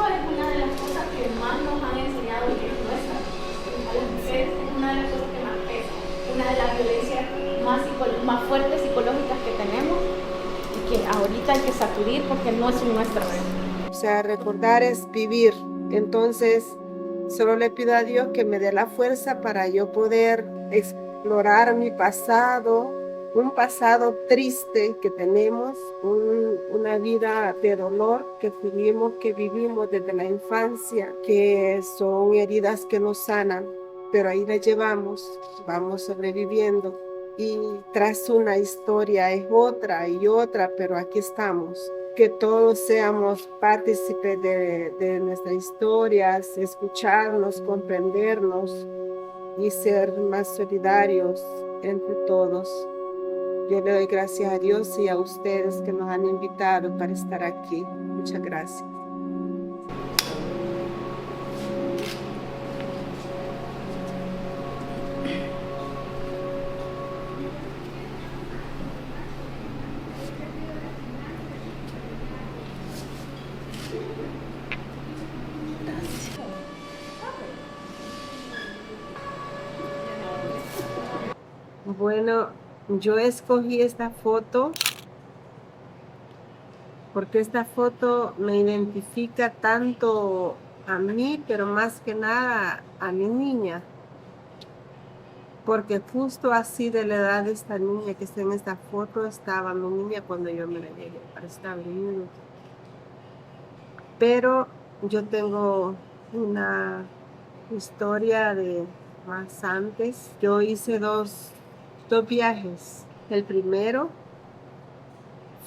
eso es una de las cosas que más nos han enseñado ellos nuestras. A las mujeres es una de las cosas que más pesa, una de las violencias más fuertes psicológicas que tenemos y que ahorita hay que sacudir porque no es nuestra. O sea, recordar es vivir. Entonces, solo le pido a Dios que me dé la fuerza para yo poder explorar mi pasado, un pasado triste que tenemos, una vida de dolor que vivimos desde la infancia, que son heridas que nos sanan, pero ahí las llevamos, vamos sobreviviendo. Y tras una historia es otra y otra, pero aquí estamos. Que todos seamos partícipes de nuestras historias, escucharnos, comprendernos y ser más solidarios entre todos. Yo le doy gracias a Dios y a ustedes que nos han invitado para estar aquí. Muchas gracias. Bueno, yo escogí esta foto porque esta foto me identifica tanto a mí, pero más que nada a mi niña. Porque justo así de la edad de esta niña que está en esta foto, estaba mi niña cuando yo me la llegué para Estados Unidos. Pero yo tengo una historia de más antes. Yo hice dos viajes. El primero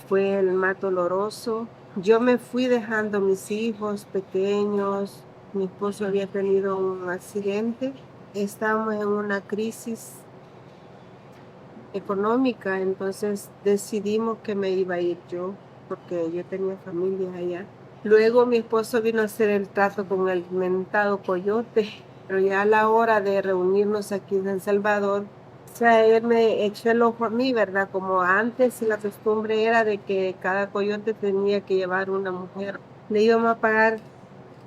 fue el más doloroso. Yo me fui dejando mis hijos pequeños. Mi esposo había tenido un accidente. Estábamos en una crisis económica, entonces decidimos que me iba a ir yo, porque yo tenía familia allá. Luego mi esposo vino a hacer el trato con el mentado coyote, pero ya a la hora de reunirnos aquí en San Salvador, o sea, él me echó el ojo a mí, ¿verdad? Como antes la costumbre era de que cada coyote tenía que llevar una mujer. Le íbamos a pagar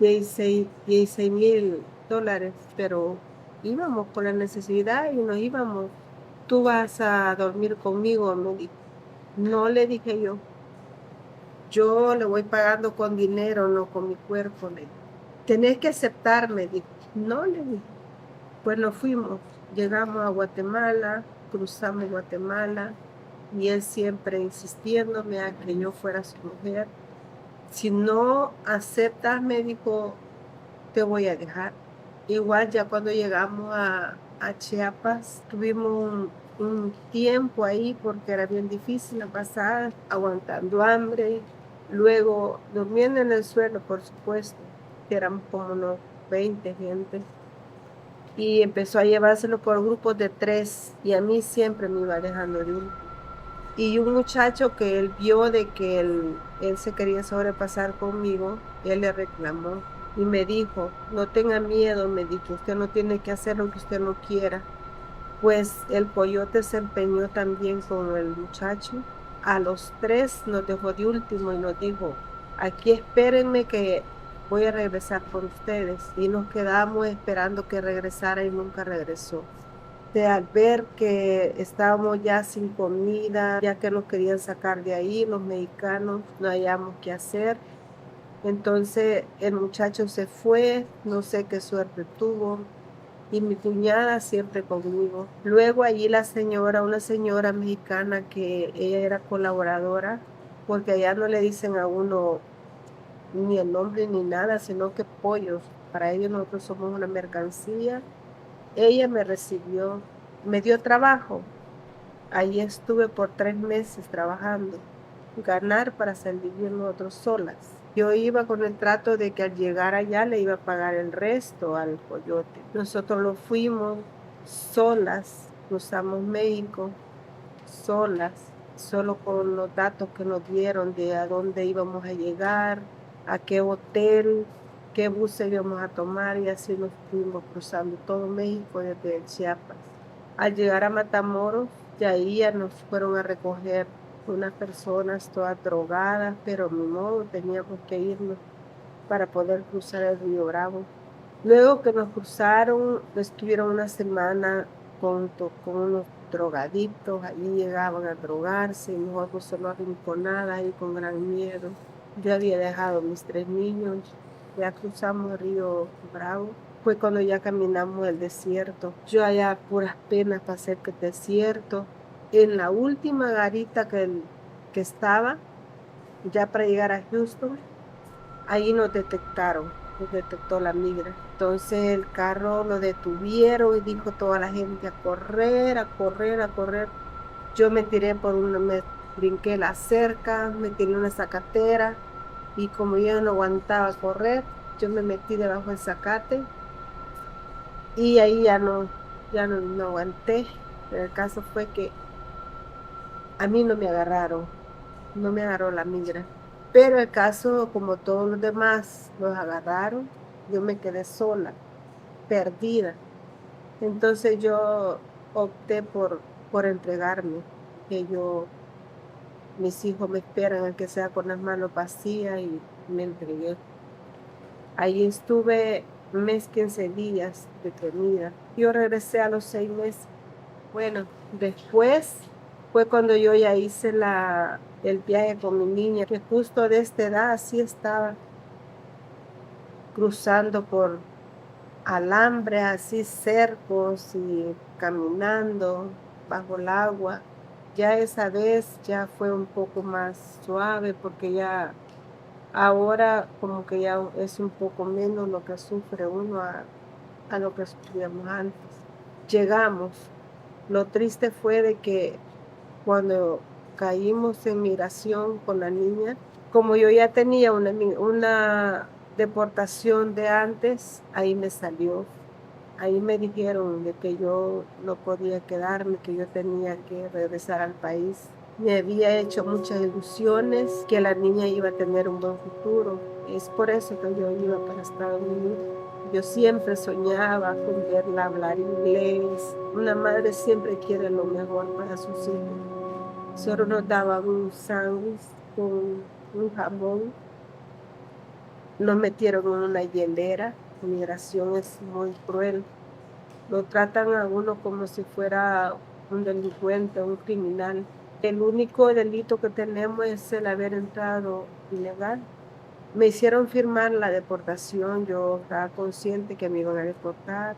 16,000 dólares, pero íbamos por la necesidad y nos íbamos. Tú vas a dormir conmigo, me dijo. No, le dije yo le voy pagando con dinero, no con mi cuerpo. Le dije. Tenés que aceptarme, dijo. No, le dije. Pues nos fuimos, llegamos a Guatemala, cruzamos Guatemala y él siempre insistiéndome a que yo fuera su mujer. Si no aceptas, me dijo, te voy a dejar. Igual ya cuando llegamos a Chiapas, tuvimos un tiempo ahí porque era bien difícil la pasada, aguantando hambre, luego durmiendo en el suelo, por supuesto, que éramos como unos 20 gente, y empezó a llevárselo por grupos de 3, y a mí siempre me iba dejando de uno. Y un muchacho que él vio de que él se quería sobrepasar conmigo, él le reclamó y me dijo, no tenga miedo, me dijo, usted no tiene que hacer lo que usted no quiera. Pues el coyote se empeñó también con el muchacho. A los 3 nos dejó de último y nos dijo, aquí espérenme que voy a regresar por ustedes. Y nos quedamos esperando que regresara y nunca regresó. Al ver que estábamos ya sin comida, ya que nos querían sacar de ahí, los mexicanos, no hallamos qué hacer. Entonces el muchacho se fue, no sé qué suerte tuvo, y mi cuñada siempre conmigo. Luego allí una señora mexicana que ella era colaboradora, porque allá no le dicen a uno ni el nombre ni nada, sino que pollos. Para ellos nosotros somos una mercancía. Ella me recibió, me dio trabajo. Ahí estuve por 3 meses trabajando, ganar para salir nosotros solas. Yo iba con el trato de que al llegar allá le iba a pagar el resto al coyote. Nosotros lo fuimos solas, cruzamos México solas, solo con los datos que nos dieron de a dónde íbamos a llegar, a qué hotel, qué bus íbamos a tomar, y así nos fuimos cruzando todo México desde Chiapas. Al llegar a Matamoros, de ahí ya nos fueron a recoger unas personas todas drogadas, pero ni modo, teníamos que irnos. para poder cruzar el río Bravo. Luego que nos cruzaron, estuvieron una semana junto con unos drogadictos, allí llegaban a drogarse, y nosotros solo arrinconadas y con gran miedo. Yo había dejado mis 3 niños, ya cruzamos el río Bravo. Fue cuando ya caminamos el desierto. Yo allá a puras penas pasé el desierto. En la última garita que estaba, ya para llegar a Houston, ahí nos detectó la migra. Entonces el carro lo detuvieron y dijo toda la gente a correr, a correr, a correr. Yo me me brinqué la cerca, me tiré una zacatera y como yo no aguantaba correr, yo me metí debajo del zacate y ahí no aguanté. Pero el caso fue que a mí no me agarraron, no me agarró la migra. Pero el caso, como todos los demás, los agarraron, yo me quedé sola, perdida. Entonces yo opté por entregarme, que mis hijos me esperan, aunque sea con las manos vacías, y me entregué. Ahí estuve 1 mes, 15 días detenida. Yo regresé a los 6 meses. Bueno, después fue cuando yo ya hice el viaje con mi niña, que justo de esta edad así estaba cruzando por alambre, así cercos y caminando bajo el agua. Ya esa vez ya fue un poco más suave porque ya ahora como que ya es un poco menos lo que sufre uno a lo que sufríamos antes. Llegamos. Lo triste fue de que cuando caímos en migración con la niña, como yo ya tenía una deportación de antes, ahí me salió. Ahí me dijeron de que yo no podía quedarme, que yo tenía que regresar al país. Me había hecho muchas ilusiones que la niña iba a tener un buen futuro. Es por eso que yo iba para Estados Unidos. Yo siempre soñaba con verla hablar inglés. Una madre siempre quiere lo mejor para sus hijos. Solo nos daban un sándwich con un jamón. Nos metieron en una hielera. La migración es muy cruel. Lo tratan a uno como si fuera un delincuente, un criminal. El único delito que tenemos es el haber entrado ilegal. Me hicieron firmar la deportación, yo estaba consciente que me iban a deportar.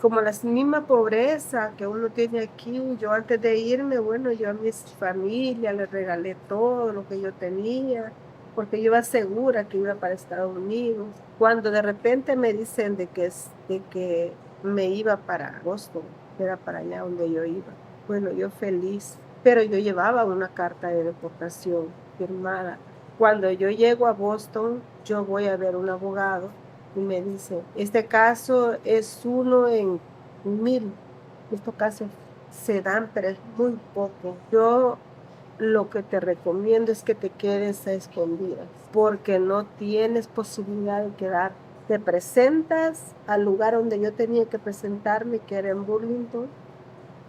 Como la misma pobreza que uno tiene aquí, yo antes de irme, bueno, yo a mis familias les regalé todo lo que yo tenía, porque yo iba segura que iba para Estados Unidos. Cuando de repente me dicen de que me iba para Boston, que era para allá donde yo iba. Bueno, yo feliz, pero yo llevaba una carta de deportación firmada. Cuando yo llego a Boston, yo voy a ver un abogado y me dice, este caso es 1 en 1000. Estos casos se dan, pero es muy poco. Yo lo que te recomiendo es que te quedes a escondidas, porque no tienes posibilidad de quedar. Te presentas al lugar donde yo tenía que presentarme, que era en Burlington.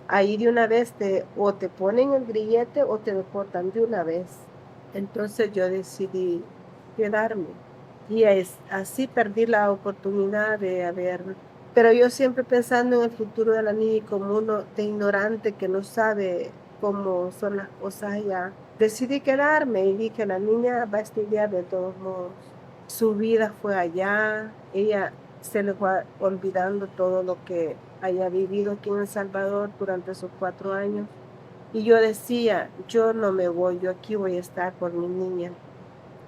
Ahí de una vez o te ponen el grillete o te deportan de una vez. Entonces yo decidí quedarme y así perdí la oportunidad de haber. Pero yo siempre pensando en el futuro de la niña y como uno de ignorante que no sabe cómo son las cosas allá, decidí quedarme y dije, la niña va a estudiar de todos modos. Su vida fue allá, ella se le fue olvidando todo lo que haya vivido aquí en El Salvador durante esos 4 años. Y yo decía, yo no me voy, yo aquí voy a estar por mi niña,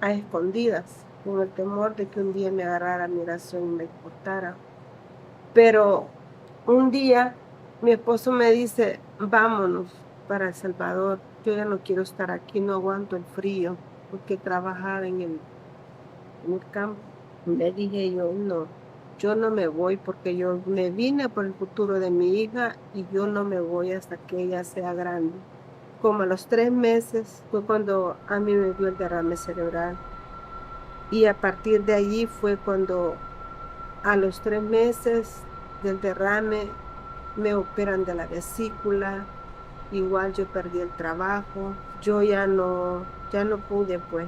a escondidas, con el temor de que un día me agarrara migración y me deportara. Pero un día mi esposo me dice, vámonos para El Salvador, yo ya no quiero estar aquí, no aguanto el frío, porque trabajaba en el campo. Le dije no, yo no me voy porque yo me vine por el futuro de mi hija y yo no me voy hasta que ella sea grande. Como a los 3 meses fue cuando a mí me dio el derrame cerebral. Y a partir de allí fue cuando a los 3 meses del derrame me operan de la vesícula. Igual yo perdí el trabajo. Yo ya no pude, pues.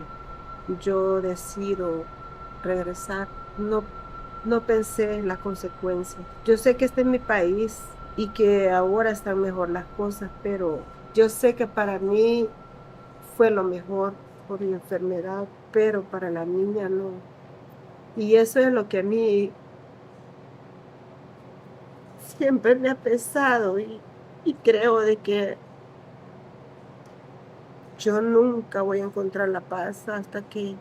Yo decido regresar. No, no pensé en las consecuencias. Yo sé que este es mi país y que ahora están mejor las cosas, pero yo sé que para mí fue lo mejor por mi enfermedad, pero para la niña no. Y eso es lo que a mí siempre me ha pesado y creo de que yo nunca voy a encontrar la paz hasta que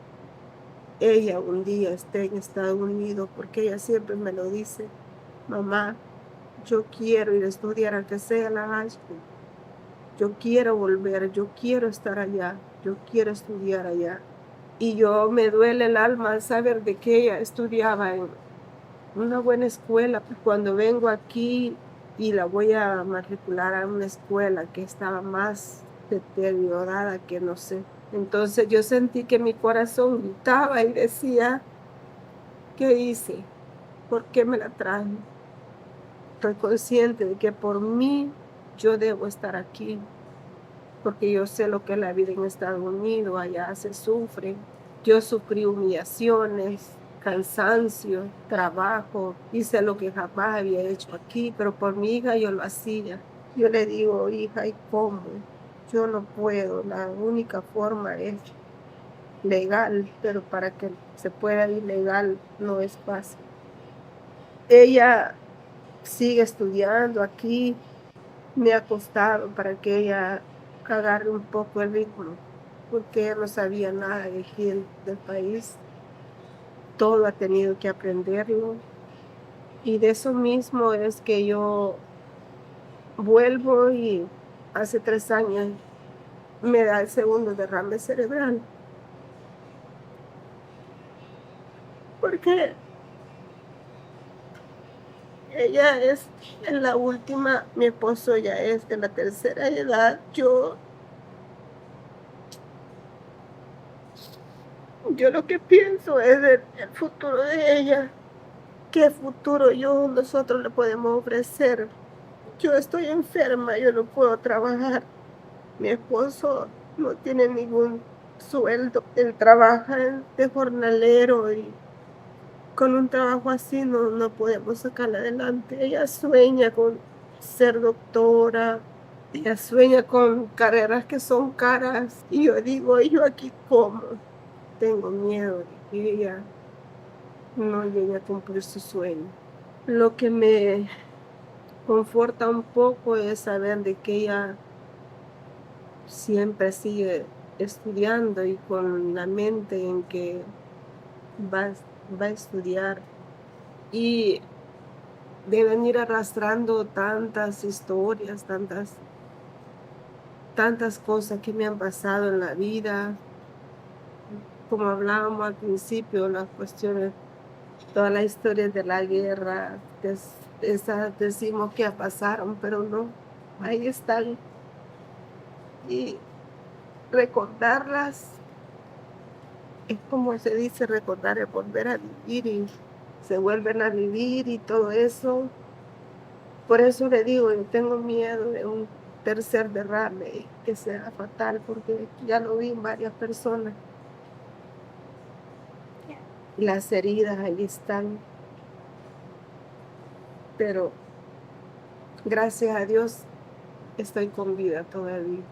ella un día esté en Estados Unidos, porque ella siempre me lo dice, mamá, yo quiero ir a estudiar aunque sea la high school, yo quiero volver, yo quiero estar allá, yo quiero estudiar allá. Y yo me duele el alma saber de que ella estudiaba en una buena escuela. Cuando vengo aquí y la voy a matricular a una escuela que estaba más deteriorada que no sé. Entonces yo sentí que mi corazón gritaba y decía, ¿qué hice? ¿Por qué me la traje? Estoy consciente de que por mí yo debo estar aquí, porque yo sé lo que es la vida en Estados Unidos, allá se sufre. Yo sufrí humillaciones, cansancio, trabajo, hice lo que jamás había hecho aquí, pero por mi hija yo lo hacía. Yo le digo, hija, ¿y cómo? Yo no puedo, la única forma es legal, pero para que se pueda ir legal no es fácil. Ella sigue estudiando aquí, me ha costado para que ella agarre un poco el ritmo, porque ella no sabía nada de aquí del país, todo ha tenido que aprenderlo, y de eso mismo es que yo vuelvo y hace 3 años me da el segundo derrame cerebral, porque ella es en la última, mi esposo ya es de la tercera edad, yo lo que pienso es del el futuro de ella. ¿Qué futuro nosotros le podemos ofrecer? Yo estoy enferma, yo no puedo trabajar. Mi esposo no tiene ningún sueldo. Él trabaja de jornalero y con un trabajo así no podemos sacarla adelante. Ella sueña con ser doctora, ella sueña con carreras que son caras. Y yo digo, ¿y yo aquí cómo? Tengo miedo de que ella no llegue a cumplir su sueño. Lo que me conforta un poco es saber de que ella siempre sigue estudiando y con la mente en que va, va a estudiar y de venir arrastrando tantas historias, tantas cosas que me han pasado en la vida, como hablábamos al principio, las cuestiones, todas las historias de la guerra, esas decimos que pasaron, pero no, ahí están. Y recordarlas es como se dice, recordar es volver a vivir y se vuelven a vivir y todo eso. Por eso le digo, yo tengo miedo de un tercer derrame que sea fatal, porque ya lo vi en varias personas. Y las heridas ahí están, pero gracias a Dios estoy con vida todavía.